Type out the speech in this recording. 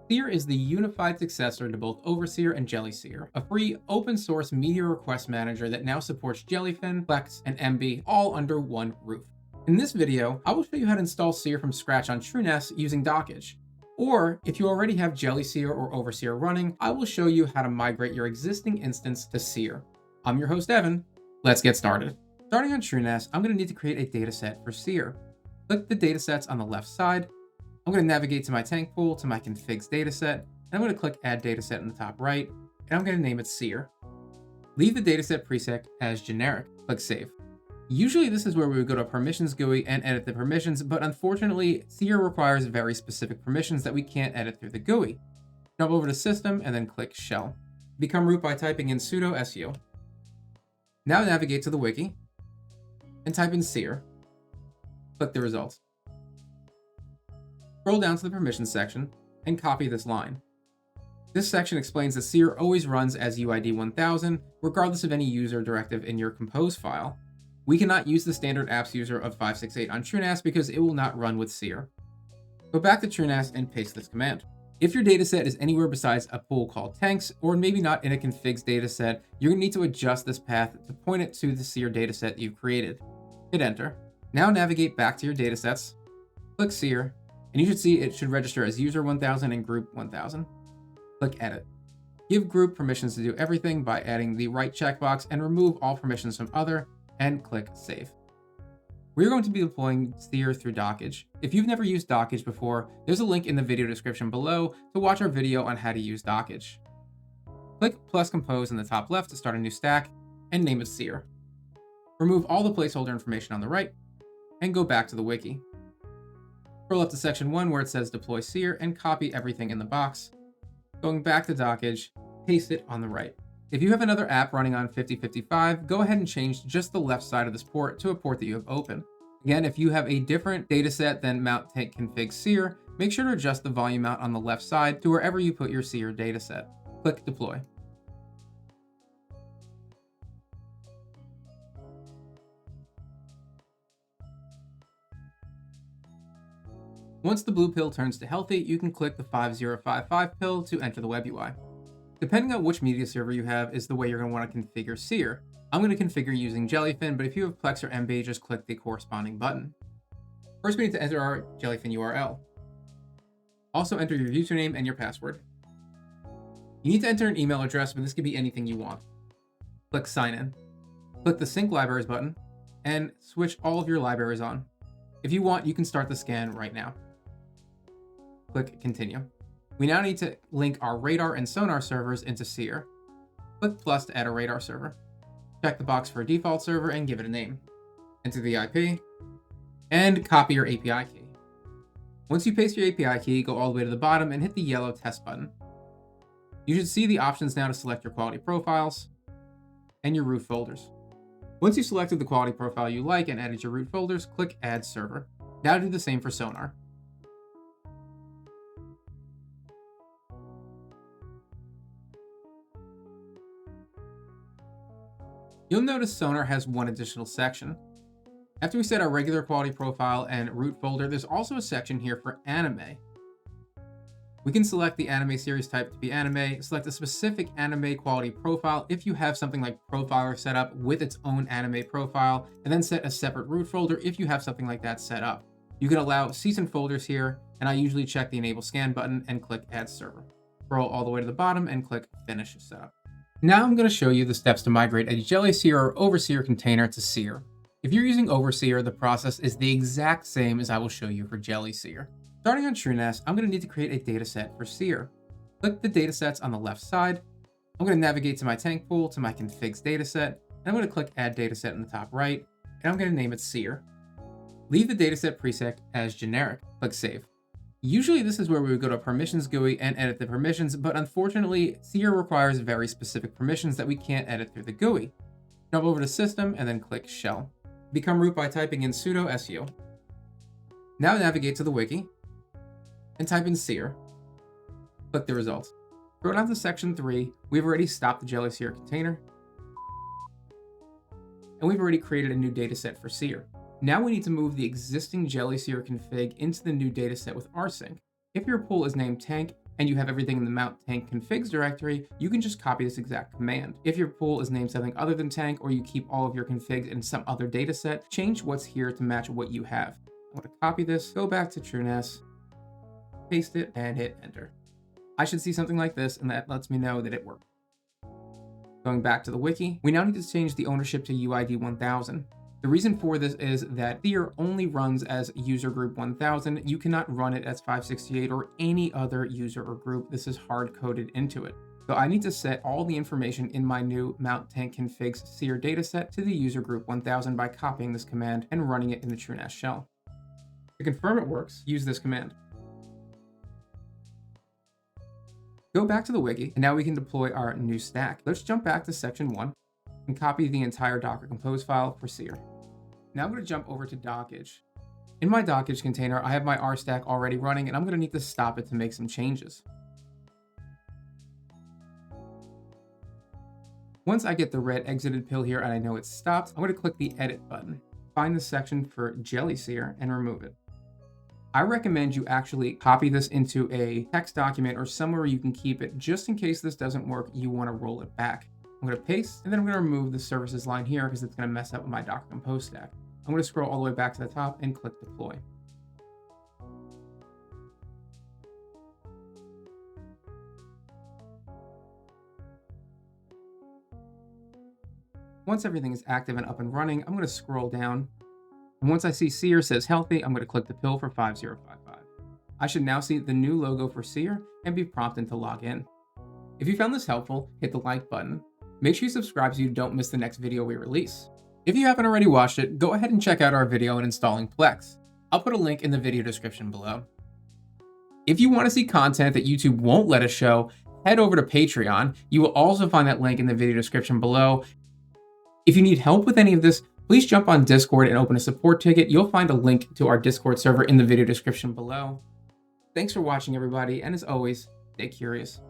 Seerr is the unified successor to both Overseerr and Jellyseerr, a free open source media request manager that now supports Jellyfin, Plex, and MB all under one roof. In this video, I will show you how to install Seerr from scratch on TrueNAS using Dockge. Or, if you already have Jellyseerr or Overseerr running, I will show you how to migrate your existing instance to Seerr. I'm your host, Evan. Let's get started. Starting on TrueNAS, I'm going to need to create a dataset for Seerr. Click the datasets on the left side. I'm going to navigate to my tank pool to my configs dataset, and I'm going to click Add Dataset in the top right, and I'm going to name it Seerr. Leave the dataset preset as generic. Click Save. Usually this is where we would go to Permissions GUI and edit the permissions, but unfortunately, Seerr requires very specific permissions that we can't edit through the GUI. Jump over to System and then click Shell. Become root by typing in sudo su. Now navigate to the Wiki and type in Seerr. Click the results. Scroll down to the permissions section and copy this line. This section explains that Seerr always runs as UID 1000, regardless of any user directive in your compose file. We cannot use the standard apps user of 568 on TrueNAS because it will not run with Seerr. Go back to TrueNAS and paste this command. If your dataset is anywhere besides a pool called tanks, or maybe not in a configs dataset, you're going to need to adjust this path to point it to the Seerr dataset you've created. Hit enter. Now navigate back to your datasets, click Seerr, and you should see it should register as user 1000 and group 1000. Click edit. Give group permissions to do everything by adding the right checkbox and remove all permissions from other, and click save. We're going to be deploying Seerr through Dockge. If you've never used Dockge before, there's a link in the video description below to watch our video on how to use Dockge. Click plus compose in the top left to start a new stack and name it Seerr. Remove all the placeholder information on the right and go back to the wiki. Scroll up to section 1 where it says deploy Seerr and copy everything in the box. Going back to Dockge, paste it on the right. If you have another app running on 5055, go ahead and change just the left side of this port to a port that you have open. Again, if you have a different dataset than mount tank config Seerr, make sure to adjust the volume mount on the left side to wherever you put your Seerr dataset. Click deploy. Once the blue pill turns to healthy, you can click the 5055 pill to enter the web UI. Depending on which media server you have is the way you're going to want to configure Seerr. I'm going to configure using Jellyfin, but if you have Plex or MB, just click the corresponding button. First, we need to enter our Jellyfin URL. Also enter your username and your password. You need to enter an email address, but this could be anything you want. Click Sign In. Click the Sync Libraries button and switch all of your libraries on. If you want, you can start the scan right now. Click Continue. We now need to link our radar and sonar servers into Seerr. Click plus to add a radar server. Check the box for a default server and give it a name. Enter the IP and copy your API key. Once you paste your API key, go all the way to the bottom and hit the yellow test button. You should see the options now to select your quality profiles and your root folders. Once you've selected the quality profile you like and added your root folders, click Add Server. Now do the same for sonar. You'll notice sonar has one additional section. After we set our regular quality profile and root folder, there's also a section here for anime. We can select the anime series type to be anime, select a specific anime quality profile if you have something like Profiler set up with its own anime profile, and then set a separate root folder if you have something like that set up. You can allow season folders here, and I usually check the Enable Scan button and click Add Server. Scroll all the way to the bottom and click Finish Setup. Now I'm going to show you the steps to migrate a Jellyseerr or Overseerr container to Seerr. If you're using Overseerr, the process is the exact same as I will show you for Jellyseerr. Starting on TrueNAS, I'm going to need to create a dataset for Seerr. Click the datasets on the left side. I'm going to navigate to my tank pool to my configs dataset, and I'm going to click Add Dataset in the top right, and I'm going to name it Seerr. Leave the dataset preset as generic. Click Save. Usually this is where we would go to Permissions GUI and edit the permissions, but unfortunately, Seerr requires very specific permissions that we can't edit through the GUI. Jump over to System and then click Shell. Become root by typing in sudo su. Now navigate to the wiki and type in Seerr. Click the results. Go down to section 3. We've already stopped the Jellyseerr container, and we've already created a new dataset for Seerr. Now we need to move the existing Jellyseerr config into the new dataset with rsync. If your pool is named tank, and you have everything in the mount tank configs directory, you can just copy this exact command. If your pool is named something other than tank, or you keep all of your configs in some other data set, change what's here to match what you have. I'm going to copy this, go back to TrueNAS, paste it, and hit enter. I should see something like this, and that lets me know that it worked. Going back to the wiki, we now need to change the ownership to UID 1000. The reason for this is that Seerr only runs as user group 1000. You cannot run it as 568 or any other user or group. This is hard coded into it. So I need to set all the information in my new mount tank configs Seerr dataset to the user group 1000 by copying this command and running it in the TrueNAS shell. To confirm it works, use this command. Go back to the wiki, and now we can deploy our new stack. Let's jump back to section 1 and copy the entire Docker compose file for Seerr. Now I'm going to jump over to Dockge. In my Dockge container, I have my R stack already running, and I'm going to need to stop it to make some changes. Once I get the red exited pill here and I know it's stopped, I'm going to click the edit button, find the section for Jellyseerr, and remove it. I recommend you actually copy this into a text document or somewhere you can keep it, just in case this doesn't work, you want to roll it back. I'm going to paste, and then I'm going to remove the services line here because it's going to mess up my Docker compose stack. I'm going to scroll all the way back to the top and click deploy. Once everything is active and up and running, I'm going to scroll down. And once I see Seerr says healthy, I'm going to click the pill for 5055. I should now see the new logo for Seerr and be prompted to log in. If you found this helpful, hit the like button. Make sure you subscribe so you don't miss the next video we release. If you haven't already watched it, go ahead and check out our video on installing Plex. I'll put a link in the video description below. If you want to see content that YouTube won't let us show, head over to Patreon. You will also find that link in the video description below. If you need help with any of this, please jump on Discord and open a support ticket. You'll find a link to our Discord server in the video description below. Thanks for watching, everybody, and as always, stay curious.